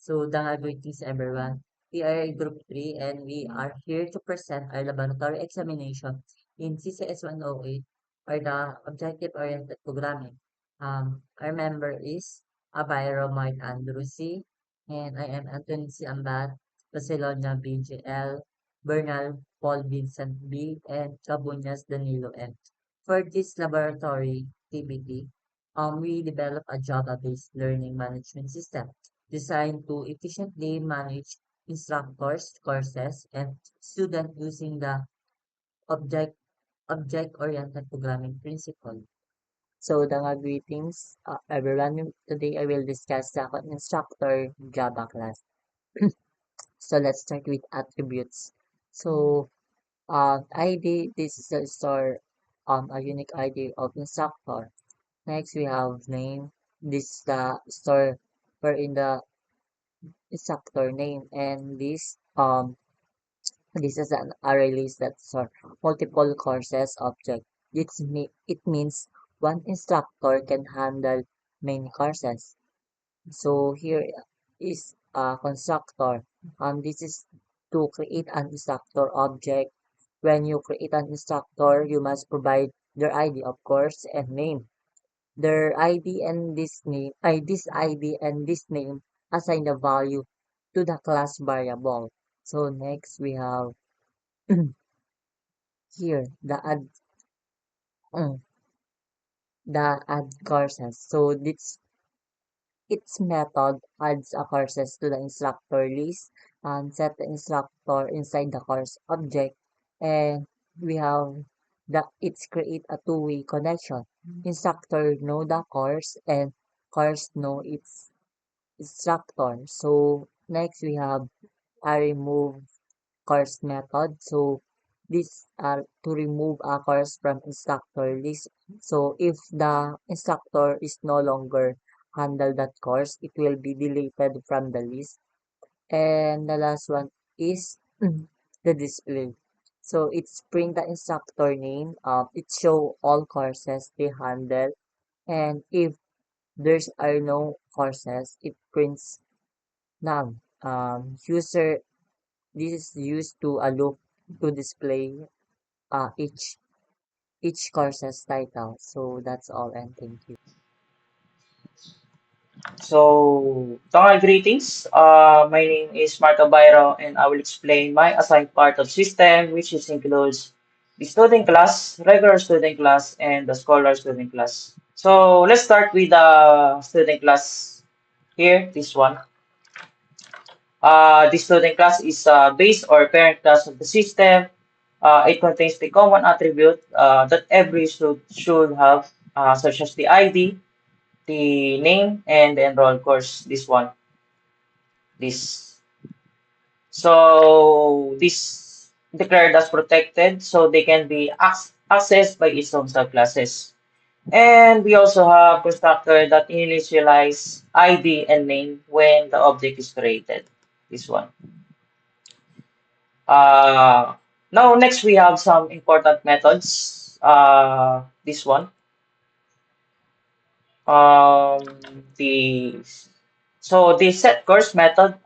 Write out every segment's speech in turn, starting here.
Greetings everyone. We are Group 3 and we are here to present our laboratory examination in CCS 108 or the Objective-Oriented Programming. Our member is Abayro Mark Andrusi and I am Anthony C. Ambat, Barcelona BGL, Bernal Paul Vincent B, and Cabuñas Danilo M. For this laboratory activity, we develop a Java-based learning management system designed to efficiently manage instructors, courses, and students using the object object-oriented programming principle. Greetings everyone. Today I will discuss the instructor Java class. So let's start with attributes. So ID, this is a store a unique ID of instructor. Next we have name. This is the store wherein the instructor name, and this is an array list that store multiple courses object. It means one instructor can handle many courses. So here is a constructor. This is to create an instructor object. When you create an instructor, you must provide their ID, of course, and name. Their ID and this ID and this name assign the value to the class variable. So next we have here mm, the add courses. So this its method adds a courses to the instructor list and set the instructor inside the course object, and we have it's create a two-way connection. Instructor know the course and course know its instructor. So next we have a remove course method. So this to remove a course from instructor list. So if the instructor is no longer handle that course, it will be deleted from the list. And the last one is the display. So it's print the instructor name. It show all courses they handle, and if there's are no courses, it prints none. User This is used to a loop to display uh, each each course's title. So that's all, and thank you. Greetings. My name is Marco Bayro, and I will explain my assigned part of system, which includes the student class, regular student class, and the scholar student class. So let's start with the student class here, this one. The student class is base or parent class of the system. It contains the common attribute that every should have, such as the ID, the name, and the enroll course, this one. This this declared as protected, so they can be accessed by its own subclasses. And we also have constructor that initialize ID and name when the object is created. This one. Uh, Now next we have some important methods. This one. Um, the the set course method.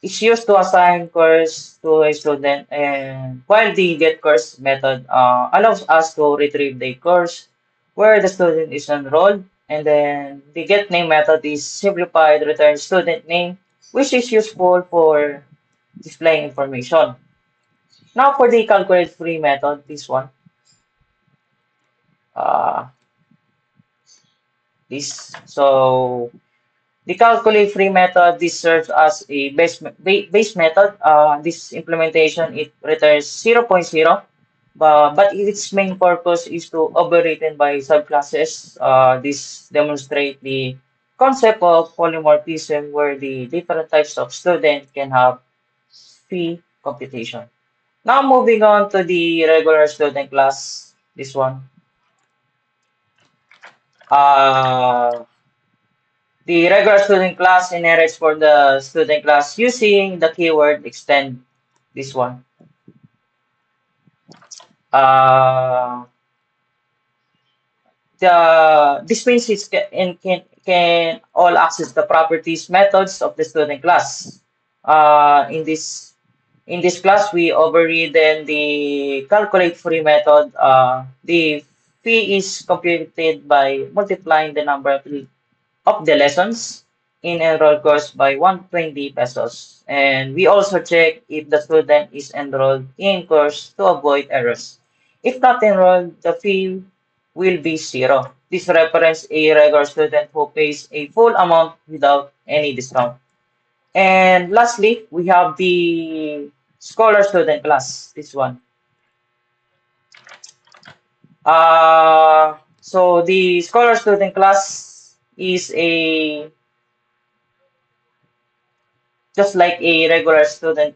It's used to assign course to a student, and while the get course method allows us to retrieve the course where the student is enrolled, and then the get name method is simplified return student name, which is useful for displaying information. Now for the calculate free method, this one, uh, this so the calculate free method, this serves as a base method. This implementation, it returns zero point 0.0, but its main purpose is to overwritten by subclasses. This demonstrate the concept of polymorphism, where the different types of student can have fee computation. Now moving on to the regular student class, this one. Uh, The regular student class inherits for the student class using the keyword extend, this one. Uh, this means can all access the properties methods of the student class. In this class, we overridden the calculate free method. The fee is computed by multiplying the number of the lessons in enrolled course by 120 pesos. And we also check if the student is enrolled in course to avoid errors. If not enrolled, the fee will be zero. This reference a regular student who pays a full amount without any discount. And lastly, we have the scholar student class, this one. So the scholar student class is a just like a regular student,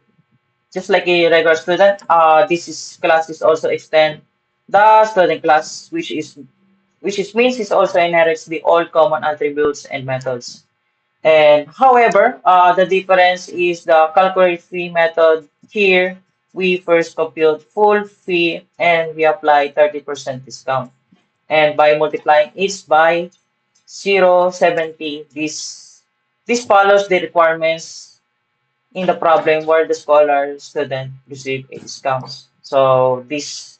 this is class is also extend the student class, which means it also inherits the all common attributes and methods. And however, the difference is the calculate fee method. Here, we first compute full fee and we apply 30% discount. And by multiplying it by 0.70, this follows the requirements in the problem where the scholar student receive a discount. So this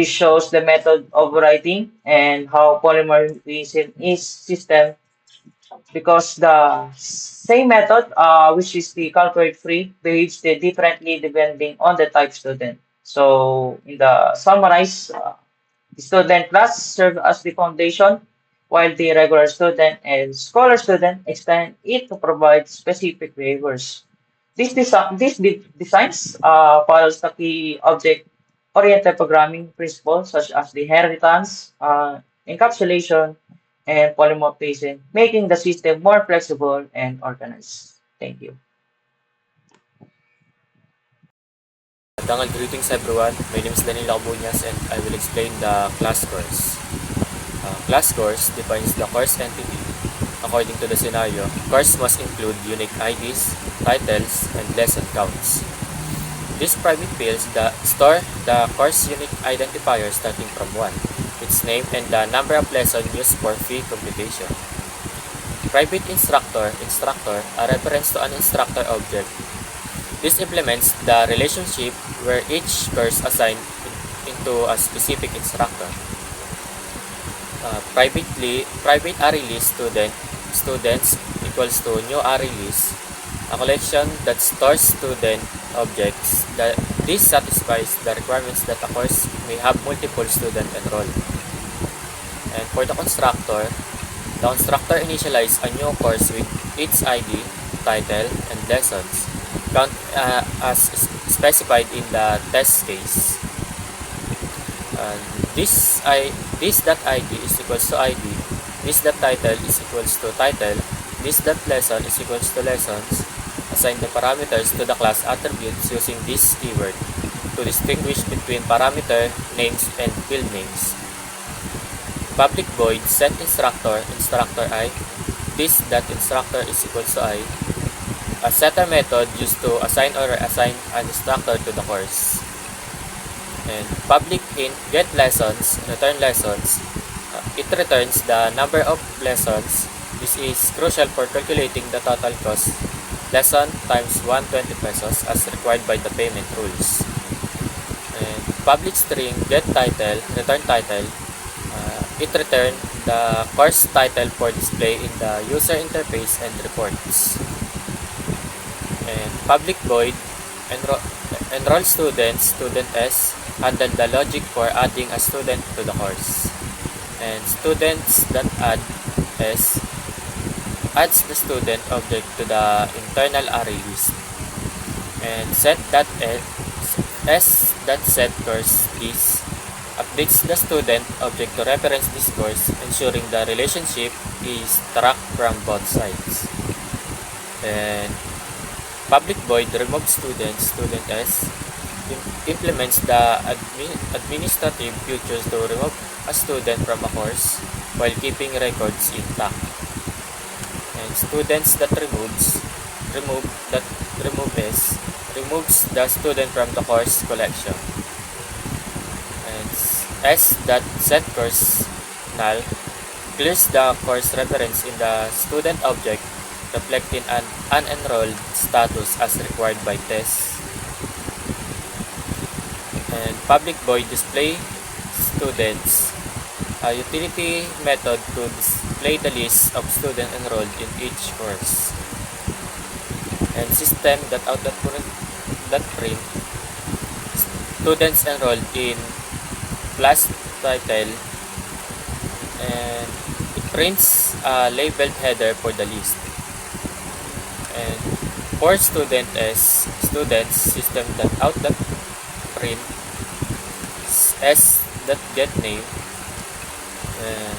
shows the method of writing and how polymorphism is system because the same method, which is the calculate free, behaves differently depending on the type student. So in the summarize, the student class serve as the foundation, while the regular student and scholar student extend it to provide specific behaviors. These designs follows the key object-oriented programming principles such as the inheritance, encapsulation, and polymorphism, making the system more flexible and organized. Thank you. Dangal greetings everyone. My name is Danilo Cabuñas and I will explain the class course. Class course defines the course entity. According to the scenario, course must include unique IDs, titles, and lesson counts. These private fields store the course unique identifier starting from 1, its name, and the number of lessons used for fee computation. Private instructor, a reference to an instructor object. This implements the relationship where each course assigned into a specific instructor. Private array list students equals to new array list, a collection that stores student objects. This satisfies the requirements that a course may have multiple students enrolled. And for the constructor initializes a new course with its ID, title, and lessons, count as specified in the test case. This.id is equals to ID, this.title is equals to title, this.lesson is equals to lessons. Assign the parameters to the class attributes using this keyword to distinguish between parameter names and field names. Public void set instructor I, this.instructor is equals to I, a setter method used to assign or reassign an instructor to the course. And public int get lessons, return lessons. It returns the number of lessons. This is crucial for calculating the total cost. Lesson times 120 pesos as required by the payment rules. And public string get title, return title. It returns the course title for display in the user interface and reports. And public void enroll students, student S, handle the logic for adding a student to the course. And students.add S adds the student object to the internal array list. And set.set course is updates the student object to reference this course, ensuring the relationship is tracked from both sides. And public void remove student S implements the administrative features to remove a student from a course while keeping records intact. And students that remove removes the student from the course collection. And s.set course null declares the course reference in the student object, reflecting an unenrolled status as required by TES. And public void display students, a utility method to display the list of students enrolled in each course. And system that print students enrolled in class title, and it prints a labeled header for the list. And for students system that print s that get name, and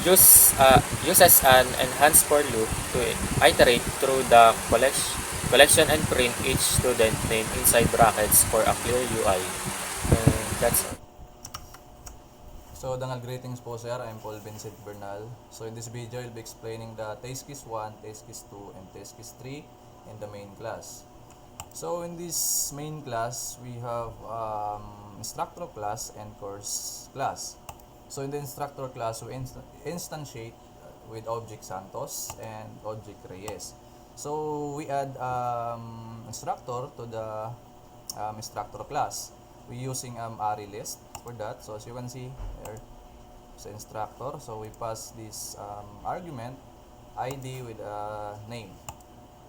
uses an enhanced for loop to iterate through the collection and print each student name inside brackets for a clear UI. And that's all. So, dangal greetings po sir, I'm Paul Vincent Bernal. So, in this video, I'll be explaining the TASE 1, TASE 2, and TASE 3 in the main class. So, in this main class, we have instructor class and course class. So, in the instructor class, we instantiate with object Santos and object Reyes. So, we add instructor to the instructor class. We're using array list for that. So as you can see here, sa instructor, so we pass this argument ID with a name.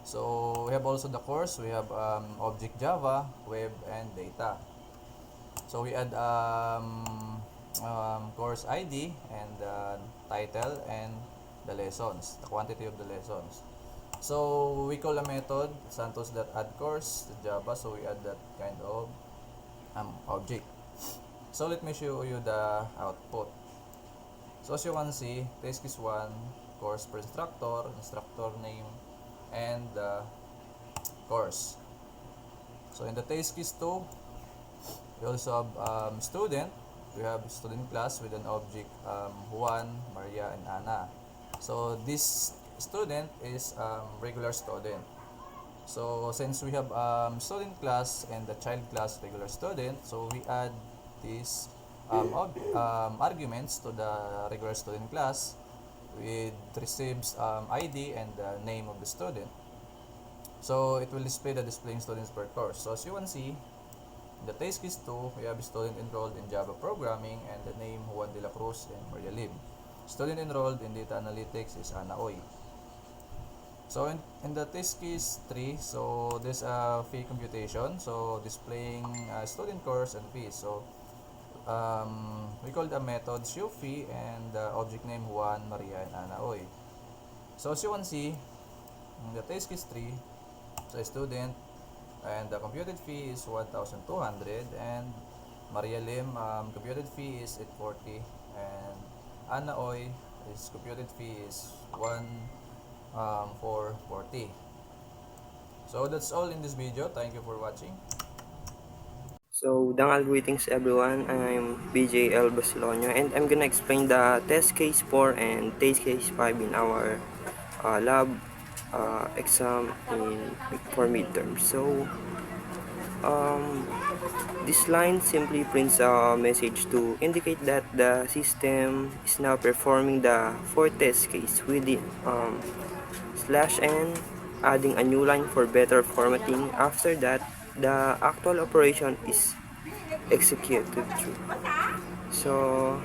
So we have also the course, we have object Java, web, and data. So we add course ID and the title and the lessons, the quantity of the lessons. So we call a method santos.addCourse to Java, so we add that kind of object. So let me show you the output. So as you can see, TASE 1, course per instructor, instructor name, and the course. So in the TASE 2, we also have student. We have student class with an object Juan, Maria, and Ana. So this student is regular student. So since we have student class and the child class regular student, so we add these arguments to the regular student class. It receives ID and the name of the student. So it will display the displaying students per course. So as you can see, in the TASE 2, we have a student enrolled in Java programming and the name Juan de la Cruz and Maria Lim. Student enrolled in data analytics is Ana Oy. So in the TASE 3, so there's a fee computation, so displaying student course and fees. So we call the method showFee and the object name Juan, Maria, and Ana Oy. So as you can see, in the TASE 3, so student and the computed fee is 1,200 and Maria Lim computed fee is 840 and Ana Oy is computed fee is 440. So that's all in this video. Thank you for watching. So, dangal greetings everyone. I'm BJL Barcelona and I'm gonna explain the test case 4 and test case 5 in our lab exam for midterm. So, this line simply prints a message to indicate that the system is now performing the 4th test case with the /n, adding a new line for better formatting. After that, the actual operation is executed through. So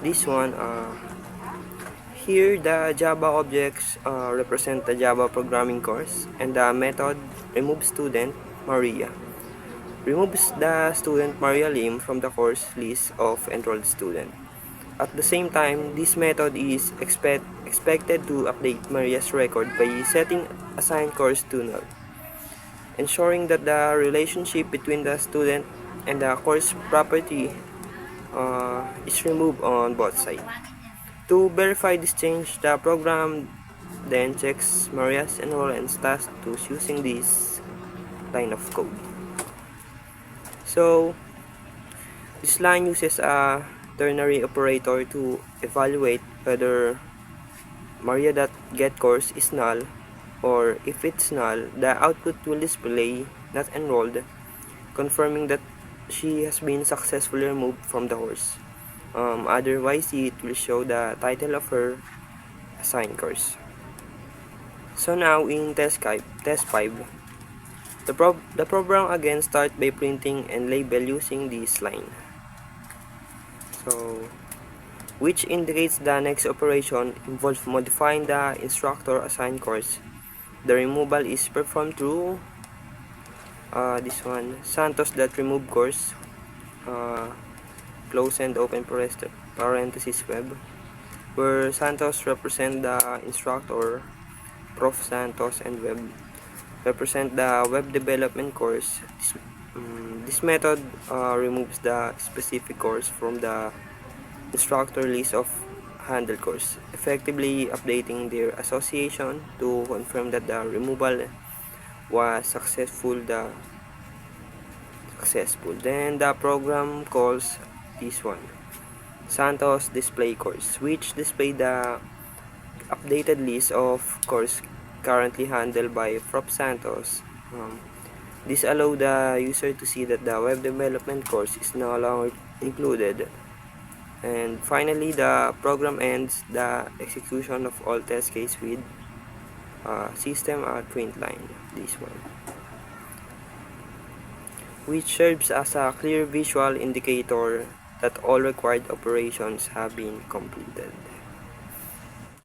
this one here the Java objects represent the Java programming course, and the method remove student Maria removes the student Maria Lim from the course list of enrolled student. At the same time, this method is expected to update Maria's record by setting assigned course to null, ensuring that the relationship between the student and the course property is removed on both sides. To verify this change, the program then checks Maria's enrollment status using this line of code. So, this line uses a ternary operator to evaluate whether Maria.getCourse is null, or if it's null, the output will display not enrolled, confirming that she has been successfully removed from the course. Otherwise, it will show the title of her assigned course. So now in test 5, the program again start by printing and label using this line. So, which indicates the next operation involves modifying the instructor assigned course. The removal is performed through this one, Santos.remove course, close and open parenthesis web, where Santos represent the instructor, Prof. Santos, and web represent the web development course. This method removes the specific course from the instructor list of handle course, effectively updating their association to confirm that the removal was successful. Then the program calls this one, Santos display course, which display the updated list of course currently handled by Prof. Santos. This allows the user to see that the web development course is no longer included. And finally, the program ends the execution of all test cases with system at print line, this one, which serves as a clear visual indicator that all required operations have been completed.